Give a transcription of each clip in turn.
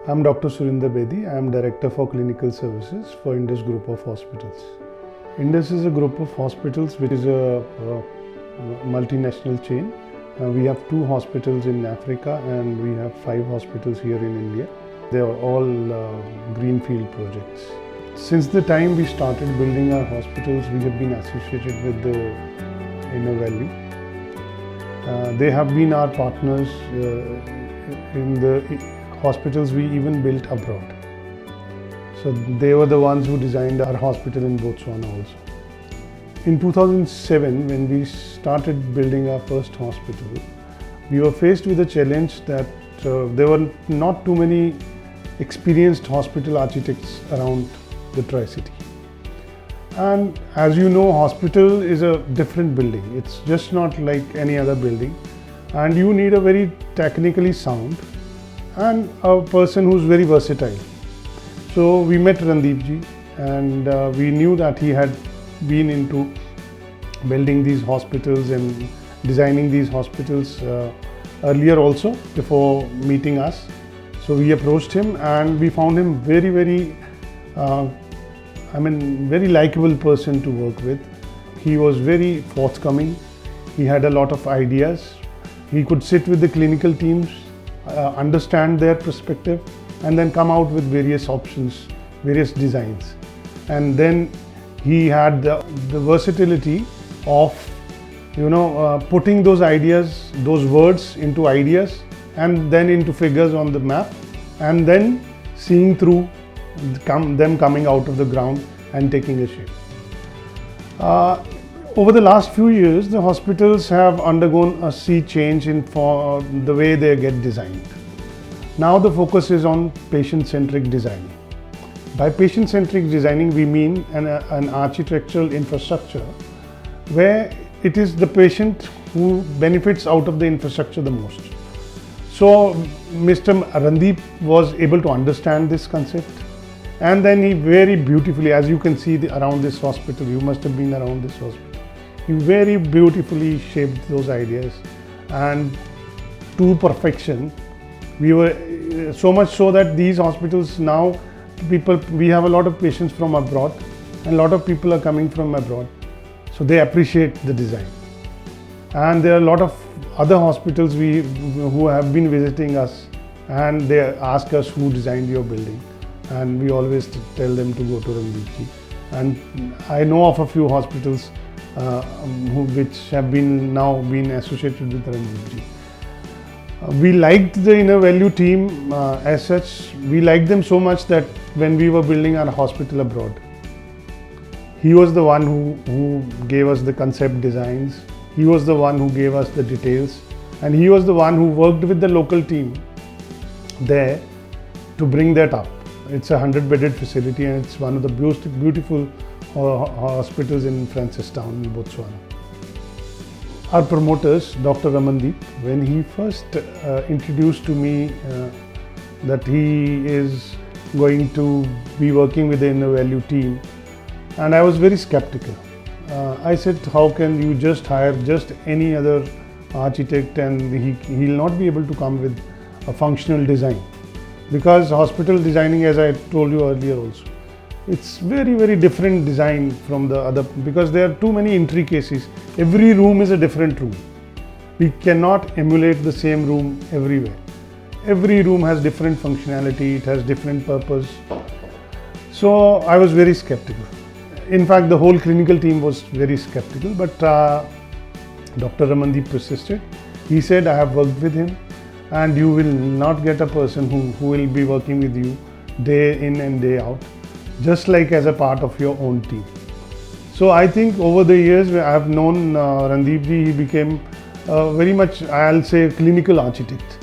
I'm Dr. Surinder Bedi. I am Director for Clinical Services for Indus Group of Hospitals. Indus is a group of hospitals which is a multinational chain. We have 2 hospitals in Africa and we have 5 hospitals here in India. They are all greenfield projects. Since the time we started building our hospitals, we have been associated with the Innovalley. They have been our partners in the hospitals we even built abroad. So they were the ones who designed our hospital in Botswana also. In 2007, when we started building our first hospital, we were faced with a challenge that there were not too many experienced hospital architects around the Tri-City. And as you know, hospital is a different building. It's just not like any other building. And you need a very technically sound and a person who's very versatile. So we met Randeep ji and we knew that he had been into building these hospitals and designing these hospitals earlier also before meeting us. So we approached him and we found him very likable person to work with. He was very forthcoming. He had a lot of ideas. He could sit with the clinical teams, understand their perspective, and then come out with various options, various designs. And then he had the versatility of, putting those ideas, those words into ideas and then into figures on the map, and then seeing through them coming out of the ground and taking a shape. Over the last few years, the hospitals have undergone a sea change in the way they get designed. Now the focus is on patient-centric designing. By patient-centric designing, we mean an architectural infrastructure where it is the patient who benefits out of the infrastructure the most. So Mr. Randeep was able to understand this concept, and then he very beautifully, as you can see around this hospital, you must have been around this hospital, he very beautifully shaped those ideas, and to perfection. We were so much so that these hospitals now, we have a lot of patients from abroad and a lot of people are coming from abroad. So they appreciate the design. And there are a lot of other hospitals who have been visiting us and they ask us who designed your building. And we always tell them to go to Randeep ji. And I know of a few hospitals which have now been associated with Randeep ji. We liked the Innovalley team as such. We liked them so much that when we were building our hospital abroad, he was the one who gave us the concept designs. He was the one who gave us the details, and he was the one who worked with the local team there to bring that up. It's a 100-bedded facility and it's one of the beautiful hospitals in Francistown in Botswana. Our promoters, Dr. Ramandeep, when he first introduced to me that he is going to be working with the Innovalley team, and I was very skeptical. I said, how can you just hire just any other architect and he'll not be able to come with a functional design? Because hospital designing, as I told you earlier also, it's very different design from the other, because there are too many intricacies. Every room is a different room. We cannot emulate the same room everywhere. Every room has different functionality, it has different purpose. So I was very skeptical. In fact, the whole clinical team was very skeptical, but Dr. Ramandeep persisted. He said, I have worked with him and you will not get a person who will be working with you day in and day out, just like as a part of your own team. So I think over the years I have known Randeep ji, he became very much, I'll say, a clinical architect.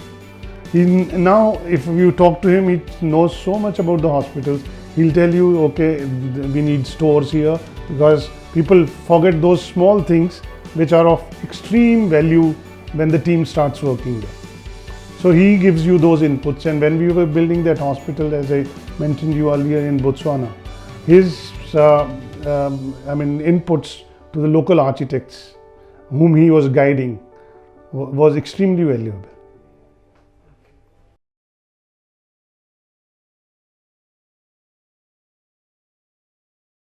Now if you talk to him, he knows so much about the hospitals. He'll tell you, okay, we need stores here, because people forget those small things which are of extreme value when the team starts working there. So he gives you those inputs, and when we were building that hospital, as I mentioned you earlier in Botswana, his inputs to the local architects whom he was guiding was extremely valuable.